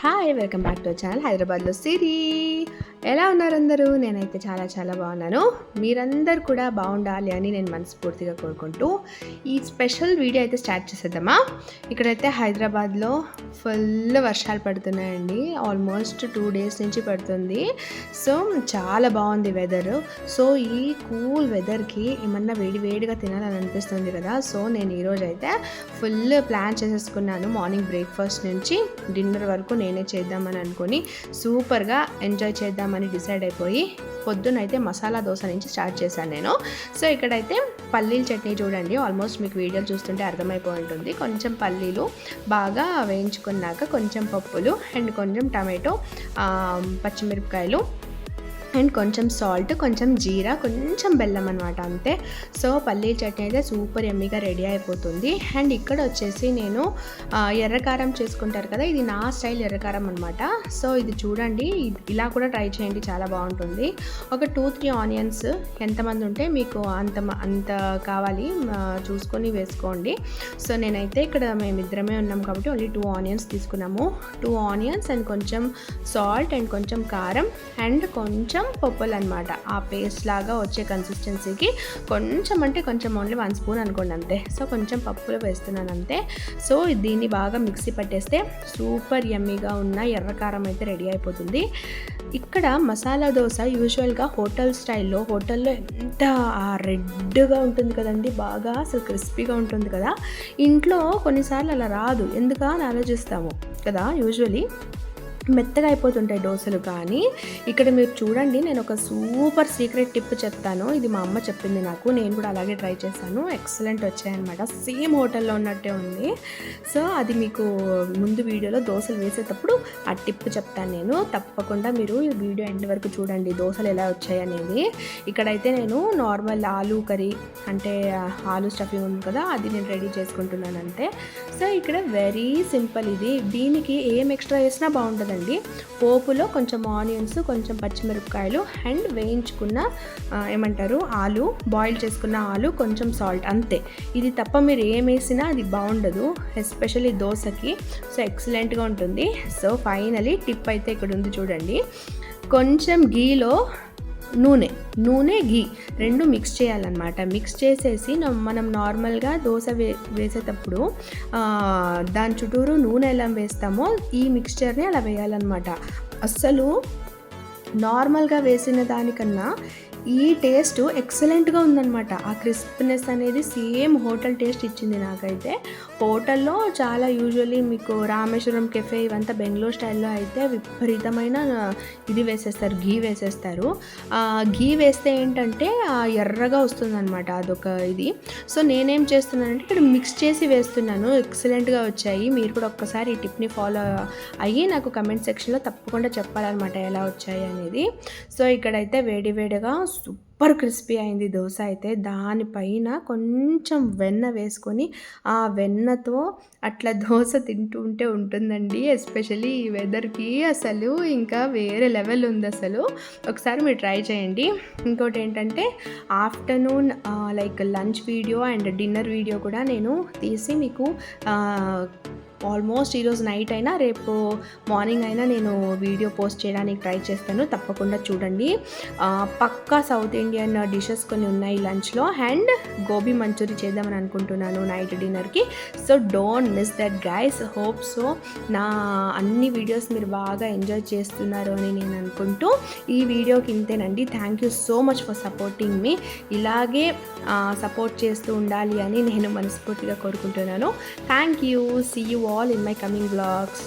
Hi welcome back to our channel హైదరాబాద్లో సిరి. ఎలా ఉన్నారు అందరూ? నేనైతే చాలా చాలా బాగున్నాను. మీరందరూ కూడా బాగుండాలి అని నేను మనస్ఫూర్తిగా కోరుకుంటూ ఈ స్పెషల్ వీడియో అయితే స్టార్ట్ చేసేద్దామా. ఇక్కడైతే హైదరాబాద్లో ఫుల్ వర్షాలు పడుతున్నాయండి. ఆల్మోస్ట్ 2 days నుంచి పడుతుంది. సో చాలా బాగుంది వెదర్. సో ఈ కూల్ వెదర్కి ఏమన్నా వేడిగా తినాలని అనిపిస్తుంది కదా. సో నేను ఈరోజు అయితే ఫుల్ ప్లాన్ చేసేసుకున్నాను. మార్నింగ్ బ్రేక్ఫాస్ట్ నుంచి డిన్నర్ వరకు నేనే చేద్దామని అనుకుని సూపర్గా ఎంజాయ్ చేద్దామని డిసైడ్ అయిపోయి పొద్దునైతే మసాలా దోశ నుంచి స్టార్ట్ చేశాను నేను. సో ఇక్కడైతే పల్లీల చట్నీ చూడండి. ఆల్మోస్ట్ మీకు వీడియోలు చూస్తుంటే అర్థమైపోయి ఉంటుంది. కొంచెం పల్లీలు బాగా వేయించుకున్నాక కొంచెం పప్పులు అండ్ కొంచెం టమాటో, పచ్చిమిరపకాయలు అండ్ కొంచెం సాల్ట్, కొంచెం జీరా, కొంచెం బెల్లం అనమాట, అంతే. సో పల్లీల చట్నీ అయితే సూపర్ యమ్మీగా రెడీ అయిపోతుంది. అండ్ ఇక్కడ వచ్చేసి నేను ఎర్రకారం చేసుకుంటారు కదా, ఇది నా స్టైల్ ఎర్రకారం అనమాట. సో ఇది చూడండి, ఇలా కూడా ట్రై చేయండి, చాలా బాగుంటుంది. ఒక 2-3 ఆనియన్స్, ఎంతమంది ఉంటే మీకు అంత కావాలి చూసుకొని వేసుకోండి. సో నేనైతే ఇక్కడ మేమిద్దరమే ఉన్నాం కాబట్టి ఓన్లీ 2 ఆనియన్స్ తీసుకున్నాము. 2 ఆనియన్స్ అండ్ కొంచెం సాల్ట్ అండ్ కొంచెం కారం అండ్ కొంచెం పప్పులు అనమాట. ఆ పేస్ట్ లాగా వచ్చే కన్సిస్టెన్సీకి కొంచెం, అంటే కొంచెం, ఓన్లీ 1 స్పూన్ అనుకోండి అంతే. సో కొంచెం పప్పులు వేస్తున్నాను అంతే. సో దీన్ని బాగా మిక్సీ పట్టేస్తే సూపర్ యమ్మీగా ఉన్న ఎర్రకారం అయితే రెడీ అయిపోతుంది. ఇక్కడ మసాలా దోశ యూజువల్గా హోటల్ స్టైల్లో, హోటల్లో ఎంత రెడ్గా ఉంటుంది కదండి, బాగా అసలు క్రిస్పీగా ఉంటుంది కదా. ఇంట్లో కొన్నిసార్లు అలా రాదు, ఎందుకా అని ఆలోచిస్తాము కదా. యూజువలీ మెత్తగా అయిపోతుంటాయి దోశలు. కానీ ఇక్కడ మీరు చూడండి, నేను ఒక సూపర్ సీక్రెట్ టిప్ చెప్తాను. ఇది మా అమ్మ చెప్పింది నాకు, నేను కూడా అలాగే ట్రై చేశాను. ఎక్సలెంట్ వచ్చాయన్నమాట, సేమ్ హోటల్లో ఉన్నట్టే ఉంది. సో అది మీకు ముందు వీడియోలో దోశలు వేసేటప్పుడు ఆ టిప్ చెప్తాను నేను. తప్పకుండా మీరు ఈ వీడియో ఎండ్ వరకు చూడండి, దోశలు ఎలా వచ్చాయి అనేది. ఇక్కడైతే నేను నార్మల్ ఆలూ కర్రీ, అంటే ఆలూ స్టఫింగ్ ఉంది కదా, అది నేను రెడీ చేసుకుంటున్నాను అంతే. సో ఇక్కడ వెరీ సింపుల్ ఇది. దీనికి ఏం ఎక్స్ట్రా వేసినా బాగుంటుంది. పోపులో కొంచెం ఆనియన్స్, కొంచెం పచ్చిమిరపకాయలు అండ్ వేయించుకున్న ఏమంటారు ఆలు, బాయిల్ చేసుకున్న ఆలు, కొంచెం సాల్ట్, అంతే. ఇది తప్ప మీరు ఏం వేసినా అది బాగుండదు, ఎస్పెషల్లీ దోశకి. సో ఎక్సలెంట్గా ఉంటుంది. సో ఫైనలీ టిప్ అయితే ఇక్కడ ఉంది చూడండి. కొంచెం గీలో నూనె గీ రెండు మిక్స్ చేయాలన్నమాట. మిక్స్ చేసేసి మనం నార్మల్గా దోశ వేసేటప్పుడు దాని చుట్టూరు నూనె ఎలా వేస్తామో ఈ మిక్స్చర్ని అలా వేయాలన్నమాట. అస్సలు నార్మల్గా వేసిన దానికన్నా ఈ టేస్ట్ ఎక్సలెంట్గా ఉందన్నమాట. ఆ క్రిస్ప్నెస్ అనేది సేమ్ హోటల్ టేస్ట్ ఇచ్చింది నాకైతే. హోటల్లో చాలా యూజువల్లీ మీకు రామేశ్వరం కెఫే ఇవంతా బెంగళూరు స్టైల్లో అయితే విపరీతమైన ఇది వేసేస్తారు, ఘీ వేసేస్తారు. ఘీ వేస్తే ఏంటంటే ఎర్రగా వస్తుందన్నమాట, అదొక ఇది. సో నేనేం చేస్తున్నానంటే ఇక్కడ మిక్స్ చేసి వేస్తున్నాను. ఎక్సలెంట్గా వచ్చాయి. మీరు కూడా ఒక్కసారి ఈ టిప్ని ఫాలో అయ్యి నాకు కమెంట్ సెక్షన్లో తప్పకుండా చెప్పాలన్నమాట ఎలా వచ్చాయి అనేది. సో ఇక్కడైతే వేడిగా సూపర్ క్రిస్పీ అయింది దోశ అయితే. దానిపైన కొంచెం వెన్న వేసుకొని ఆ వెన్నతో అట్లా దోశ తింటూ ఉంటే ఉంటుందండి. ఎస్పెషల్లీ ఈ వెదర్కి అసలు ఇంకా వేరే లెవెల్ ఉంది అసలు. ఒకసారి మీరు ట్రై చేయండి. ఇంకోటి ఏంటంటే afternoon like lunch video and dinner video కూడా నేను తీసి మీకు ఆల్మోస్ట్ ఈరోజు నైట్ అయినా రేపు మార్నింగ్ అయినా నేను వీడియో పోస్ట్ చేయడానికి ట్రై చేస్తాను. తప్పకుండా చూడండి. పక్కా సౌత్ ఇండియన్ డిషెస్ కొన్ని ఉన్నాయి లంచ్లో. అండ్ గోబీ మంచూరి చేద్దామని అనుకుంటున్నాను నైట్ డిన్నర్కి. So don't miss that guys. Hope so నా అన్ని వీడియోస్ మీరు బాగా ఎంజాయ్ చేస్తున్నారు అని నేను అనుకుంటూ ఈ వీడియోకి ఇంతేనండి. Thank you so much for supporting మీ. ఇలాగే సపోర్ట్ చేస్తూ ఉండాలి అని నేను మనస్ఫూర్తిగా కోరుకుంటున్నాను. Thank you. See you all in my coming vlogs.